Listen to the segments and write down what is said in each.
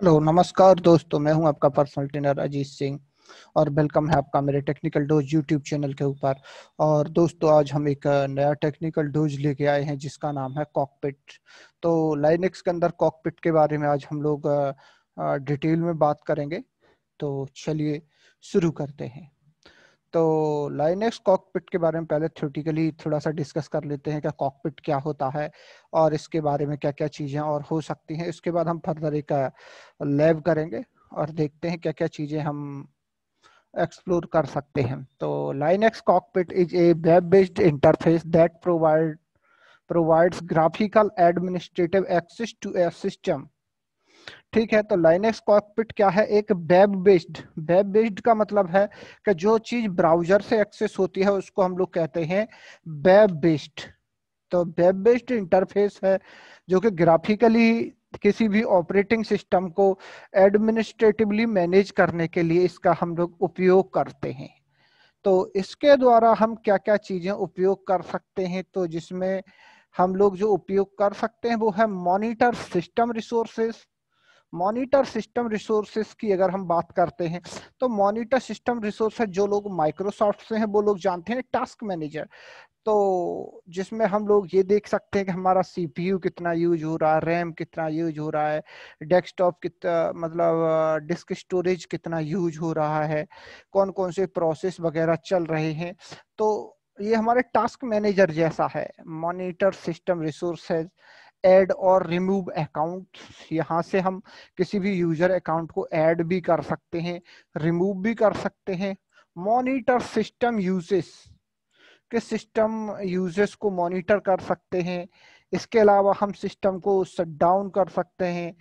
Hello नमस्कार दोस्तों, मैं हूं आपका पर्सनल ट्रेनर अजीत सिंह और वेलकम है आपका मेरे टेक्निकल डोज यूट्यूब चैनल के ऊपर। और दोस्तों, आज हम एक नया टेक्निकल डोज लेके आए हैं जिसका नाम है कॉकपिट। तो लाइनेक्स के अंदर कॉकपिट के बारे में आज हम लोग डिटेल में बात करेंगे। तो चलिए शुरू करते हैं। तो लाइनेक्स कॉकपिट के बारे में पहले थ्योरेटिकली थोड़ा सा डिस्कस कर लेते हैं कि कॉकपिट क्या होता है और इसके बारे में क्या क्या चीज़ें और हो सकती हैं। इसके बाद हम फर्दर एक लैब करेंगे और देखते हैं क्या क्या चीज़ें हम एक्सप्लोर कर सकते हैं। तो Linux cockpit is a web based interface that provides graphical administrative access to a system। ठीक है, तो लाइनेक्स कॉकपिट क्या है? एक वेब बेस्ड का मतलब है कि जो चीज ब्राउजर से एक्सेस होती है उसको हम लोग कहते हैं वेब बेस्ड। तो वेब बेस्ड इंटरफेस है जो कि ग्राफिकली किसी भी ऑपरेटिंग सिस्टम को एडमिनिस्ट्रेटिवली मैनेज करने के लिए इसका हम लोग उपयोग करते हैं। तो इसके द्वारा हम क्या क्या चीजें उपयोग कर सकते हैं? तो जिसमें हम लोग जो उपयोग कर सकते हैं वो है monitor system resources. Monitor system resources की अगर हम बात करते हैं तो मॉनिटर सिस्टम रिसोर्सेज जो लोग माइक्रोसॉफ्ट से हैं वो लोग जानते हैं टास्क मैनेजर। तो जिसमें हम लोग ये देख सकते हैं कि हमारा सीपीयू कितना यूज हो रहा है, रैम कितना यूज हो रहा है, डेस्कटॉप कितना मतलब डिस्क स्टोरेज कितना यूज हो रहा है, कौन कौन से प्रोसेस वगैरह चल रहे हैं। तो ये हमारे टास्क मैनेजर जैसा है। मॉनिटर सिस्टम रिसोर्सेज, ऐड और रिमूव अकाउंट, यहाँ से हम किसी भी यूजर अकाउंट को ऐड भी कर सकते हैं, रिमूव भी कर सकते हैं। मॉनिटर सिस्टम यूजेस के सिस्टम यूजेस को मॉनिटर कर सकते हैं। इसके अलावा हम सिस्टम को शट डाउन कर सकते हैं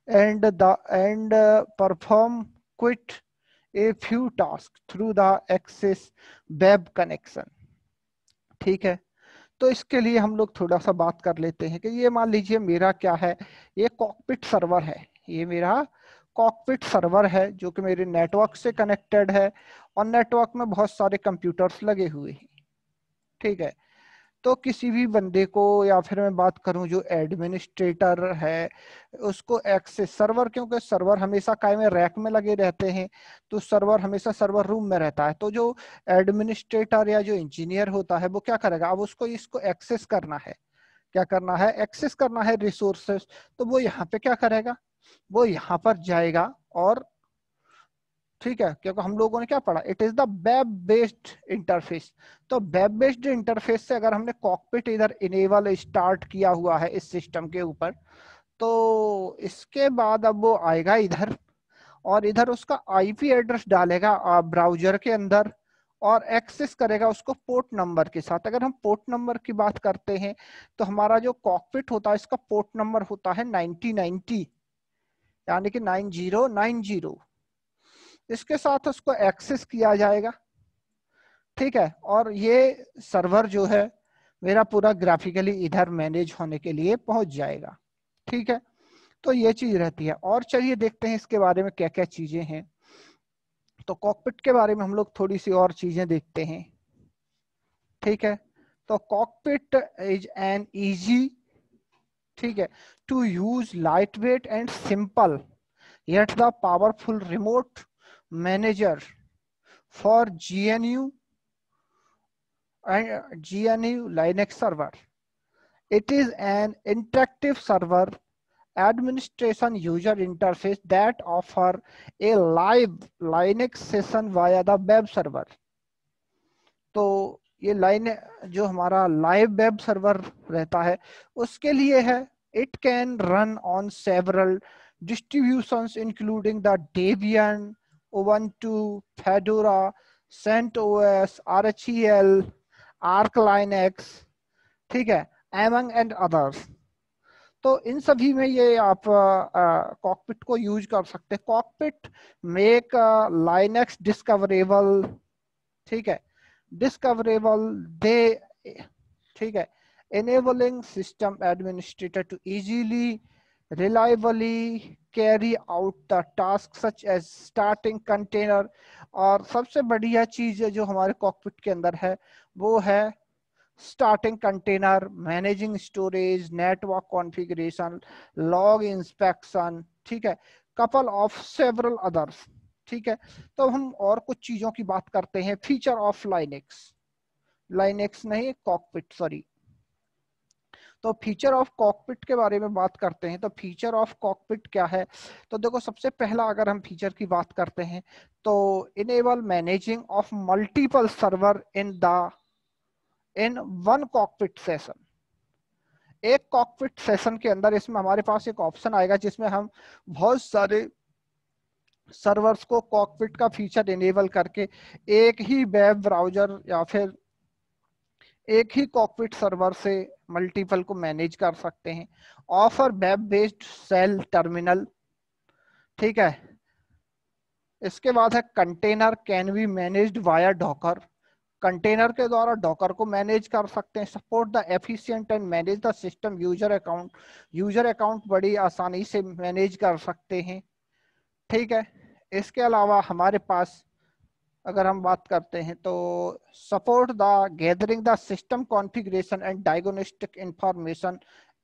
and perform quite a few task through the access web connection. ठीक है, तो इसके लिए हम लोग थोड़ा सा बात कर लेते हैं कि ये मान लीजिए मेरा क्या है, ये कॉकपिट सर्वर है। ये मेरा कॉकपिट सर्वर है जो कि मेरे नेटवर्क से कनेक्टेड है और नेटवर्क में बहुत सारे कंप्यूटर्स लगे हुए हैं। ठीक है, तो किसी भी बंदे को या फिर मैं बात करूं जो एडमिनिस्ट्रेटर है उसको एक्सेस सर्वर, क्योंकि सर्वर हमेशा काय में रैक में लगे रहते हैं तो सर्वर हमेशा सर्वर रूम में रहता है। तो जो एडमिनिस्ट्रेटर या जो इंजीनियर होता है वो क्या करेगा? अब उसको इसको एक्सेस करना है। क्या करना है? एक्सेस करना है रिसोर्सेस। तो वो यहाँ पे क्या करेगा? वो यहाँ पर जाएगा और ठीक है, क्योंकि हम लोगों ने क्या पढ़ा, it is the web based interface. तो वेब बेस्ड इंटरफेस से अगर हमने कॉकपिट इधर इनेबल स्टार्ट किया हुआ है इस सिस्टम के ऊपर, तो इसके बाद अब वो आएगा इधर और इधर उसका आईपी एड्रेस डालेगा ब्राउजर के अंदर और एक्सेस करेगा उसको पोर्ट नंबर के साथ। अगर हम पोर्ट नंबर की बात करते हैं तो हमारा जो कॉकपिट होता है इसका पोर्ट नंबर होता है 9090, यानी कि 9090। इसके साथ उसको एक्सेस किया जाएगा। ठीक है, और ये सर्वर जो है मेरा पूरा ग्राफिकली इधर मैनेज होने के लिए पहुंच जाएगा। ठीक है, तो ये चीज रहती है। और चलिए देखते हैं इसके बारे में क्या क्या चीजें हैं। तो कॉकपिट के बारे में हम लोग थोड़ी सी और चीजें देखते हैं। ठीक है, तो कॉकपिट इज एन इजी, ठीक है, to use lightweight and simple yet the powerful remote manager for GNU and GNU Linux server. It is an interactive server administration user interface that offer a live Linux session via the web server। तो ये line जो हमारा live web server रहता है उसके लिए है। It can run on several distributions including the Debian, Ubuntu, Fedora, CentOS, RHEL, Arch Linux, ठीक है, among and others। तो इन सभी में ये आप कॉकपिट को यूज कर सकते हैं। कॉकपिट मेक लाइनेक्स डिस्कवरेबल, ठीक है, डिस्कवरेबल दे, ठीक है, enabling system administrator to easily reliably carry out the task such as starting container। और सबसे बढ़िया चीज है जो हमारे कॉकपिट के अंदर है वो है starting container, managing storage, network configuration, log inspection. ठीक है, कपल ऑफ सेवरल अदर्स। ठीक है, तो हम और कुछ चीजों की बात करते हैं। फीचर ऑफ लाइनेक्स, लाइनेक्स नहीं कॉकपिट, सॉरी। तो फीचर ऑफ कॉकपिट के बारे में बात करते हैं। तो फीचर ऑफ कॉकपिट क्या है? तो देखो, सबसे पहला अगर हम फीचर की बात करते हैं तो enable managing of multiple server in one cockpit session. एक कॉकपिट सेशन के अंदर इसमें हमारे पास एक ऑप्शन आएगा जिसमें हम बहुत सारे सर्वर्स को कॉकपिट का फीचर इनेबल करके एक ही वेब ब्राउजर या फिर एक ही कॉकपिट सर्वर से मल्टीपल को मैनेज कर सकते हैं। Offer web based shell terminal. ठीक है, इसके बाद है container can be managed via Docker. Container के द्वारा डॉकर को मैनेज कर सकते हैं। Support the efficient and manage the system user account. User account बड़ी आसानी से मैनेज कर सकते हैं। ठीक है, इसके अलावा हमारे पास अगर हम बात करते हैं तो support the gathering the system configuration and diagnostic information,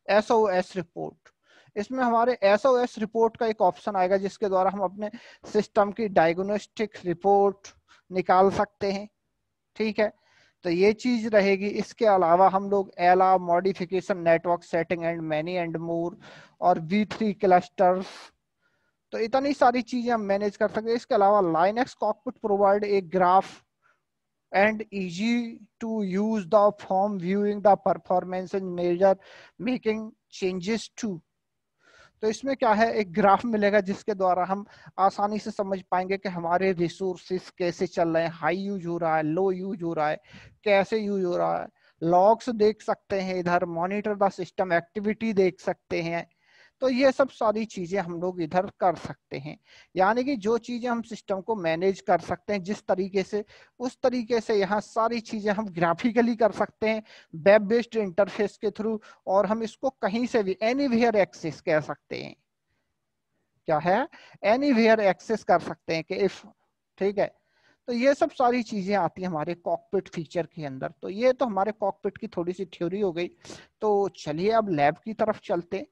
SOS report. इसमें हमारे एसओएस रिपोर्ट का एक ऑप्शन आएगा जिसके द्वारा हम अपने सिस्टम की डायग्नोस्टिक रिपोर्ट निकाल सकते हैं। ठीक है, तो ये चीज रहेगी। इसके अलावा हम लोग एला modification, network setting and many and more, और V3 क्लस्टर्स, तो इतनी सारी चीजें हम मैनेज कर सकते हैं। इसके अलावा Linux cockpit provide a graph and easy to use the form viewing the performance and measure making changes to। तो इसमें क्या है, एक ग्राफ मिलेगा जिसके द्वारा हम आसानी से समझ पाएंगे कि हमारे रिसोर्सेस कैसे चल रहे हैं, हाई यूज हो रहा है, लो यूज हो रहा है, कैसे यूज हो रहा है। लॉग्स देख सकते हैं, इधर मॉनिटर द सिस्टम एक्टिविटी देख सकते हैं। तो ये सब सारी चीजें हम लोग इधर कर सकते हैं। यानी कि जो चीजें हम सिस्टम को मैनेज कर सकते हैं जिस तरीके से, उस तरीके से यहाँ सारी चीजें हम ग्राफिकली कर सकते हैं वेब बेस्ड इंटरफेस के थ्रू। और हम इसको कहीं से भी एनीवेयर एक्सेस कह सकते हैं। क्या है, एनीवेयर एक्सेस कर सकते हैं कि इफ। ठीक है, तो ये सब सारी चीजें आती हैं हमारे कॉकपिट फीचर के अंदर। तो ये तो हमारे कॉकपिट की थोड़ी सी थ्योरी हो गई। तो चलिए अब लैब की तरफ चलते हैं।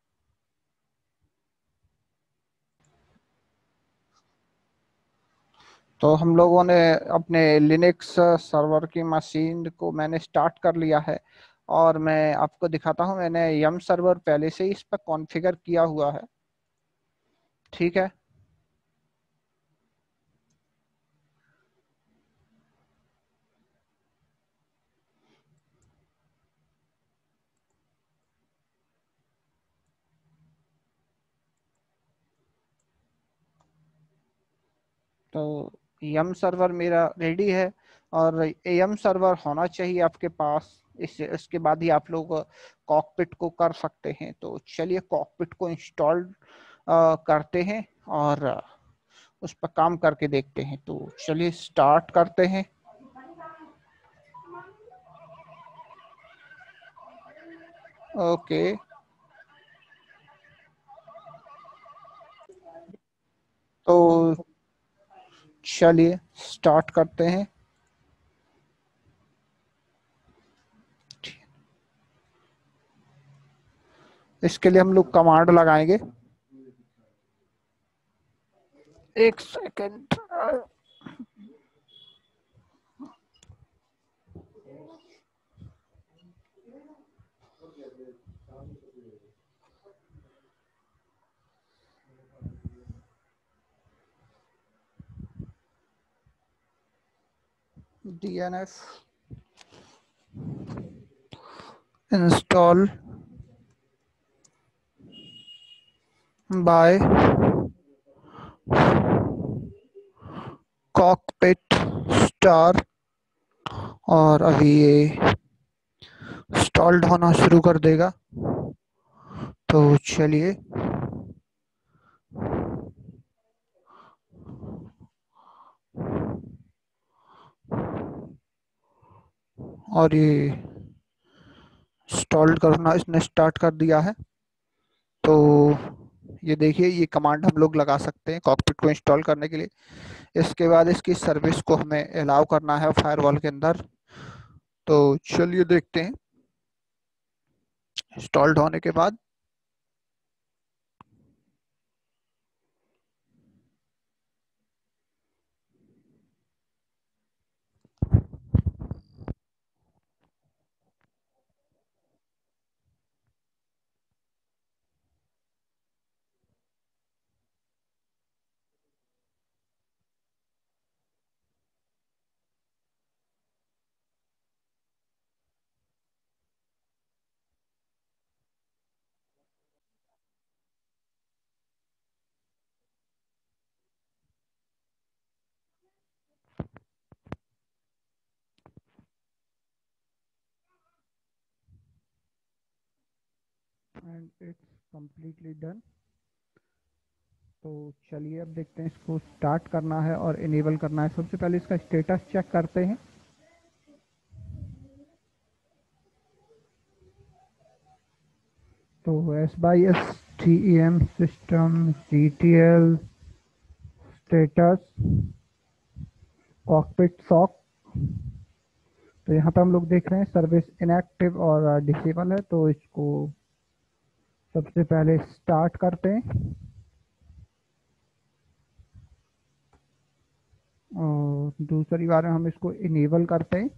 तो हम लोगों ने अपने लिनक्स सर्वर की मशीन को मैंने स्टार्ट कर लिया है, और मैं आपको दिखाता हूं। मैंने यम सर्वर पहले से ही इस पर कॉन्फ़िगर किया हुआ है। ठीक है, तो यम सर्वर मेरा रेडी है, और एम सर्वर होना चाहिए आपके पास। इसके बाद ही आप लोग कॉकपिट को कर सकते हैं। तो चलिए कॉकपिट को इंस्टॉल करते हैं और उस पर काम करके देखते हैं। तो चलिए स्टार्ट करते हैं। ओके, तो चलिए स्टार्ट करते हैं। इसके लिए हम लोग कमांड लगाएंगे। एक second. DNF install by cockpit star, और अभी ये इंस्टॉल्ड होना शुरू कर देगा। तो चलिए, और ये इंस्टॉल करना इसने स्टार्ट कर दिया है। तो ये देखिए, ये कमांड हम लोग लगा सकते हैं कॉकपिट को इंस्टॉल करने के लिए। इसके बाद इसकी सर्विस को हमें अलाउ करना है फायरवॉल के अंदर। तो चलिए देखते हैं इंस्टॉल्ड होने के बाद। And it's completely done. तो चलिए अब देखते हैं, इसको स्टार्ट करना है और इनेबल करना है। सबसे पहले इसका स्टेटस चेक करते हैं। तो SBIS-TEM system CTL status cockpit sock. तो यहाँ पे हम लोग देख रहे हैं सर्विस इनएक्टिव और डिसेबल है, तो इसको सबसे पहले स्टार्ट करते हैं और दूसरी बार में हम इसको इनेबल करते हैं।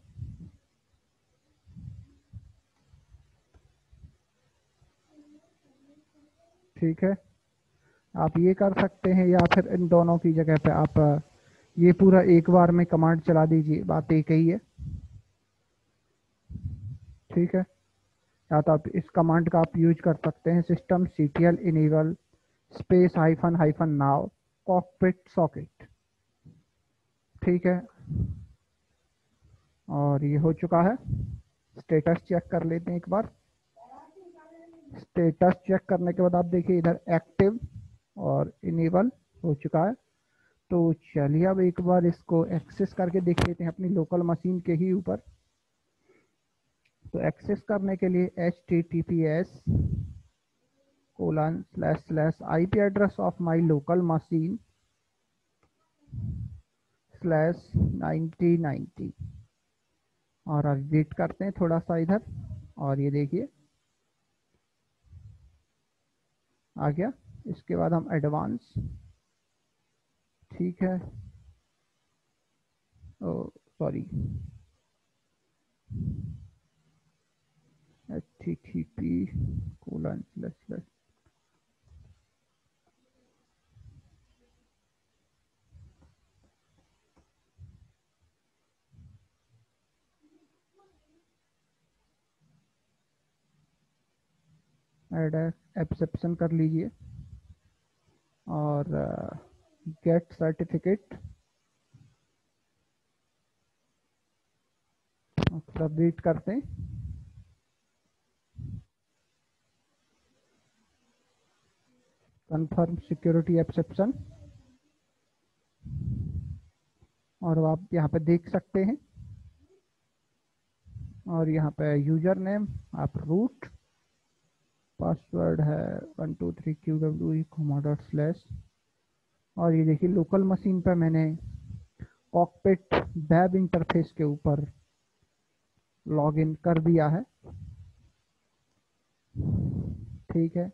ठीक है, आप ये कर सकते हैं या फिर इन दोनों की जगह पे आप ये पूरा एक बार में कमांड चला दीजिए, बात एक ही है। ठीक है, या तो आप इस कमांड का आप यूज कर सकते हैं, system CTL enable space hyphen hyphen now cockpit socket. ठीक है, और ये हो चुका है। स्टेटस चेक कर लेते हैं एक बार। स्टेटस चेक करने के बाद आप देखिए इधर एक्टिव और इनेबल हो चुका है। तो चलिए अब एक बार इसको एक्सेस करके देख लेते हैं अपनी लोकल मशीन के ही ऊपर। तो एक्सेस करने के लिए https:// IP address of my local machine /9090 और अब वेट करते हैं थोड़ा सा इधर। और ये देखिए आ गया। इसके बाद हम एडवांस, ठीक है, ओ सॉरी, http:// एड एक्सेप्शन कर लीजिए और गेट सर्टिफिकेट सबमिट करते हैं। कंफर्म सिक्योरिटी एक्सेप्शन, और आप यहाँ पे देख सकते हैं। और यहाँ पे यूजर नेम आप रूट, पासवर्ड है 123QWE:/। और ये देखिए लोकल मशीन पर मैंने कॉकपिट वेब इंटरफेस के ऊपर लॉगिन कर दिया है। ठीक है,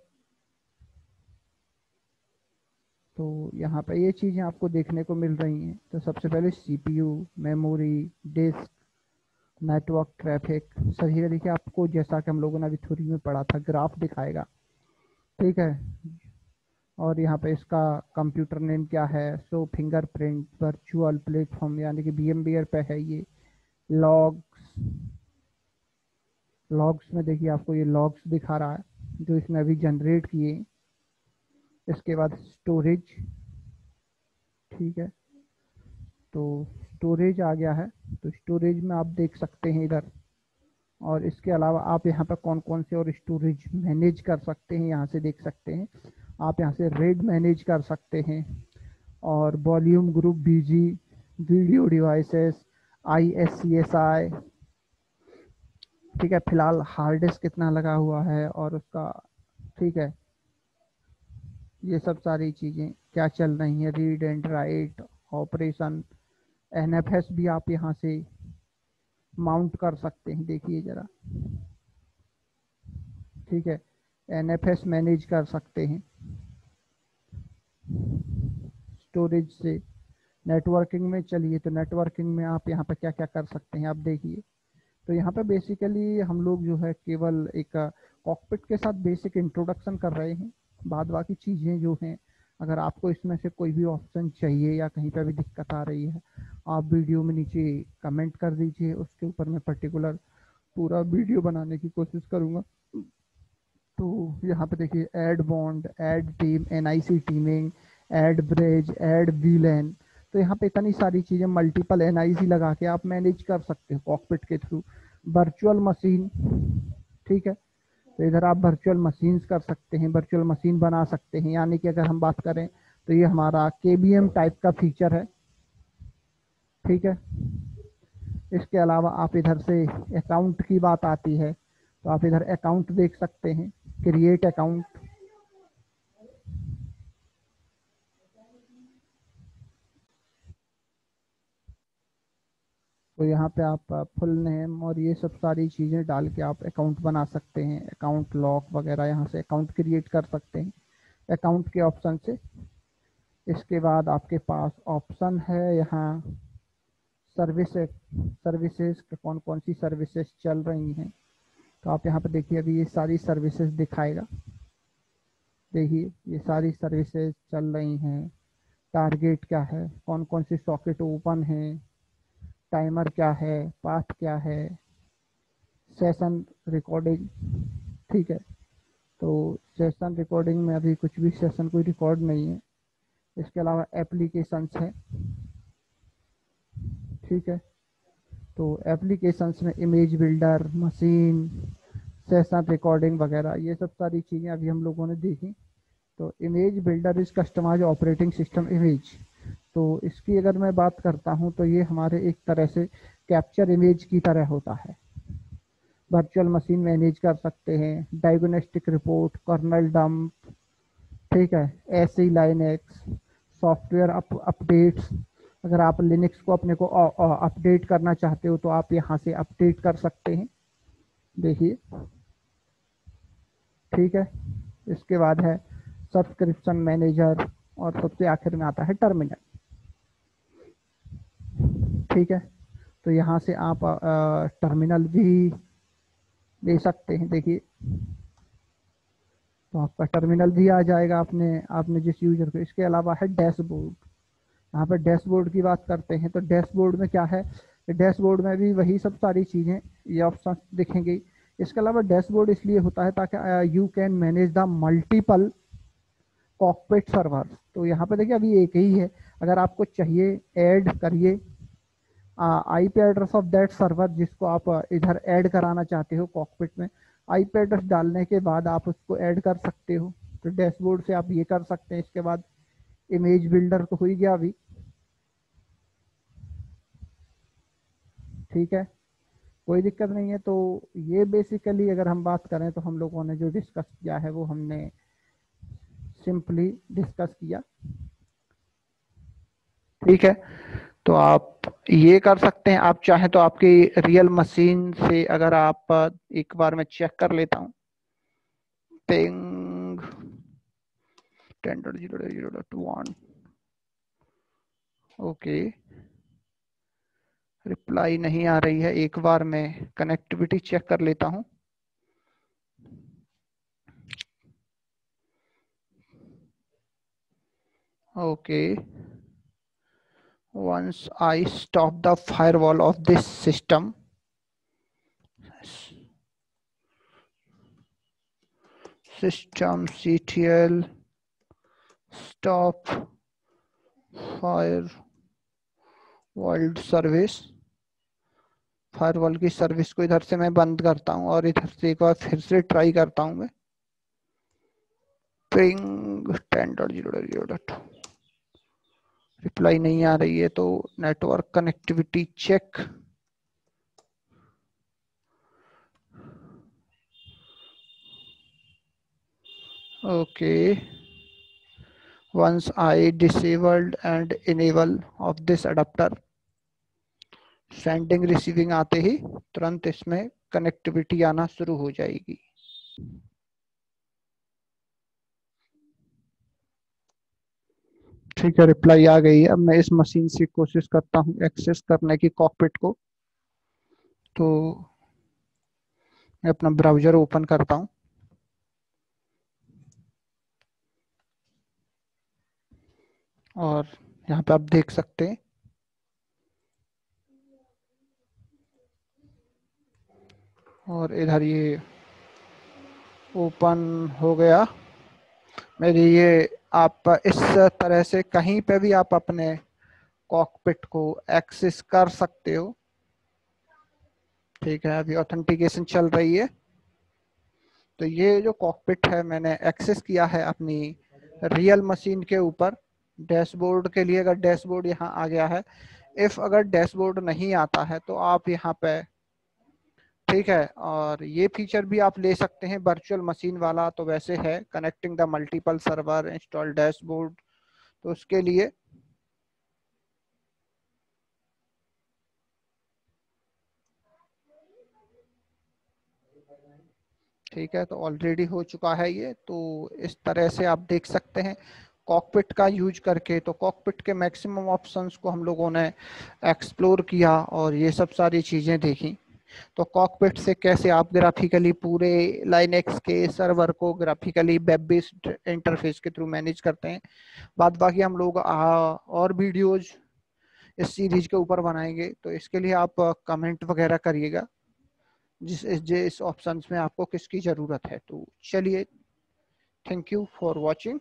तो यहाँ पे ये चीज़ें आपको देखने को मिल रही हैं। तो सबसे पहले CPU, memory, disk, network traffic सही है। देखिए आपको जैसा कि हम लोगों ने अभी थ्योरी में पढ़ा था ग्राफ दिखाएगा। ठीक है, और यहाँ पे इसका कंप्यूटर नेम क्या है, सो फिंगरप्रिंट वर्चुअल प्लेटफॉर्म यानी कि VMware पे है ये। लॉग्स में देखिए आपको ये लॉग्स दिखा रहा है जो इसने अभी जनरेट किए। इसके बाद स्टोरेज, ठीक है, तो स्टोरेज आ गया है। तो स्टोरेज में आप देख सकते हैं इधर। और इसके अलावा आप यहाँ पर कौन कौन से और स्टोरेज मैनेज कर सकते हैं यहाँ से देख सकते हैं। आप यहाँ से रेड मैनेज कर सकते हैं और volume group BG, video devices, ISCSI। ठीक है, फिलहाल हार्ड डिस्क कितना लगा हुआ है और उसका, ठीक है, ये सब सारी चीज़ें क्या चल रही हैं, read and write operation, NFS भी आप यहाँ से माउंट कर सकते हैं। देखिए ज़रा, ठीक है, NFS मैनेज कर सकते हैं स्टोरेज से। नेटवर्किंग में चलिए, तो नेटवर्किंग में आप यहाँ पर क्या क्या कर सकते हैं आप देखिए। तो यहाँ पे बेसिकली हम लोग जो है केवल एक कॉकपिट के साथ बेसिक इंट्रोडक्शन कर रहे हैं। बाद बाकी चीज़ें जो हैं, अगर आपको इसमें से कोई भी ऑप्शन चाहिए या कहीं पे भी दिक्कत आ रही है, आप वीडियो में नीचे कमेंट कर दीजिए, उसके ऊपर मैं पर्टिकुलर पूरा वीडियो बनाने की कोशिश करूँगा। तो यहाँ पे देखिए add bond, add team, NIC teeming, add bridge, add VLAN। तो यहाँ पे इतनी सारी चीज़ें मल्टीपल NIC लगा के आप मैनेज कर सकते हो कॉकपिट के थ्रू। वर्चुअल मशीन, ठीक है, तो इधर आप वर्चुअल मशीन्स कर सकते हैं, वर्चुअल मशीन बना सकते हैं। यानी कि अगर हम बात करें तो ये हमारा KVM टाइप का फीचर है। ठीक है, इसके अलावा आप इधर से अकाउंट की बात आती है तो आप इधर अकाउंट देख सकते हैं, क्रिएट अकाउंट। तो यहाँ पे आप फुल नेम और ये सब सारी चीज़ें डाल के आप अकाउंट बना सकते हैं, अकाउंट लॉक वगैरह यहाँ से अकाउंट क्रिएट कर सकते हैं अकाउंट के ऑप्शन से। इसके बाद आपके पास ऑप्शन है यहाँ सर्विसेज, सर्विसेज कौन कौन सी सर्विसेज चल रही हैं। तो आप यहाँ पे देखिए, अभी ये सारी सर्विसेज दिखाएगा। देखिए ये सारी सर्विसेज चल रही हैं, टारगेट क्या है, कौन कौन सी सॉकेट ओपन है, टाइमर क्या है, पाथ क्या है, सेशन रिकॉर्डिंग। ठीक है, तो सेशन रिकॉर्डिंग में अभी कुछ भी सेशन कोई रिकॉर्ड नहीं है। इसके अलावा एप्लीकेशंस है। ठीक है, तो एप्लीकेशंस में image builder, machine, session recording वगैरह ये सब सारी चीज़ें अभी हम लोगों ने देखी। तो image builder is customise operating system image. तो इसकी अगर मैं बात करता हूँ तो ये हमारे एक तरह से कैप्चर इमेज की तरह होता है। वर्चुअल मशीन मैनेज कर सकते हैं, डायग्नोस्टिक रिपोर्ट, कर्नल डंप। ठीक है, ऐसे लाइनेक्स सॉफ्टवेयर अपडेट्स। अगर आप लिनक्स को अपने को अपडेट करना चाहते हो तो आप यहाँ से अपडेट कर सकते हैं। देखिए, ठीक है, इसके बाद है सब्सक्रिप्शन मैनेजर और सबसे आखिर में आता है टर्मिनल। ठीक है, तो यहाँ से आप टर्मिनल भी ले सकते हैं। देखिए, तो आपका टर्मिनल भी आ जाएगा आपने आपने जिस यूजर को। इसके अलावा है डैशबोर्ड। यहाँ पर डैशबोर्ड की बात करते हैं तो डैशबोर्ड में क्या है, डैशबोर्ड में भी वही सब सारी चीज़ें, ये ऑप्शन दिखेंगे। इसके अलावा डैशबोर्ड इसलिए होता है ताकि you can manage the multiple cockpit server. तो यहाँ पे देखिए अभी एक ही है, अगर आपको चाहिए ऐड करिए IP address of that server जिसको आप इधर ऐड कराना चाहते हो कॉकपिट में। आईपी एड्रेस डालने के बाद आप उसको ऐड कर सकते हो। तो डैशबोर्ड से आप ये कर सकते हैं। इसके बाद इमेज बिल्डर तो हो ही गया अभी। ठीक है, कोई दिक्कत नहीं है। तो ये बेसिकली अगर हम बात करें तो हम लोगों ने जो डिस्कस किया है वो हमने सिंपली डिस्कस किया। ठीक है, तो आप ये कर सकते हैं। आप चाहें तो आपकी रियल मशीन से अगर आप एक बार मैं चेक कर लेता हूँ, पिंग 10.0.0.1। ओके, रिप्लाई नहीं आ रही है। एक बार मैं कनेक्टिविटी चेक कर लेता हूँ। Okay, once I stop the firewall of this system, systemctl stop firewall service, firewall की सर्विस को इधर से मैं बंद करता हूँ और इधर से एक बार फिर से ट्राई करता हूँ मैं। पिंग 10.0.0.2, रिप्लाई नहीं आ रही है। तो network connectivity check. Okay, once I disabled and enable of this adapter, sending receiving आते ही तुरंत इसमें कनेक्टिविटी आना शुरू हो जाएगी। ठीक है, रिप्लाई आ गई है। अब मैं इस मशीन से कोशिश करता हूँ एक्सेस करने की कॉकपिट को। तो मैं अपना ब्राउजर ओपन करता हूँ और यहाँ पे आप देख सकते हैं और इधर ये ओपन हो गया मेरी ये। आप इस तरह से कहीं पे भी आप अपने कॉकपिट को एक्सेस कर सकते हो। ठीक है, अभी ऑथेंटिकेशन चल रही है। तो ये जो कॉकपिट है मैंने एक्सेस किया है अपनी रियल मशीन के ऊपर। डैशबोर्ड के लिए अगर डैशबोर्ड यहाँ आ गया है, इफ अगर डैशबोर्ड नहीं आता है तो आप यहाँ पे, ठीक है, और ये फीचर भी आप ले सकते हैं वर्चुअल मशीन वाला, तो वैसे है connecting the multiple server install dashboard, तो उसके लिए ठीक है, तो ऑलरेडी हो चुका है ये। तो इस तरह से आप देख सकते हैं कॉकपिट का यूज करके। तो कॉकपिट के मैक्सिमम ऑप्शंस को हम लोगों ने एक्सप्लोर किया और ये सब सारी चीज़ें देखी। तो कॉकपिट से कैसे आप ग्राफिकली पूरे लाइनेक्स के सर्वर को ग्राफिकली वेब बेस्ड इंटरफेस के थ्रू मैनेज करते हैं। बाद बाकी हम लोग और वीडियोज इस सीरीज के ऊपर बनाएंगे, तो इसके लिए आप कमेंट वगैरह करिएगा जिस ऑप्शंस में आपको किसकी ज़रूरत है। तो चलिए, थैंक यू फॉर वॉचिंग।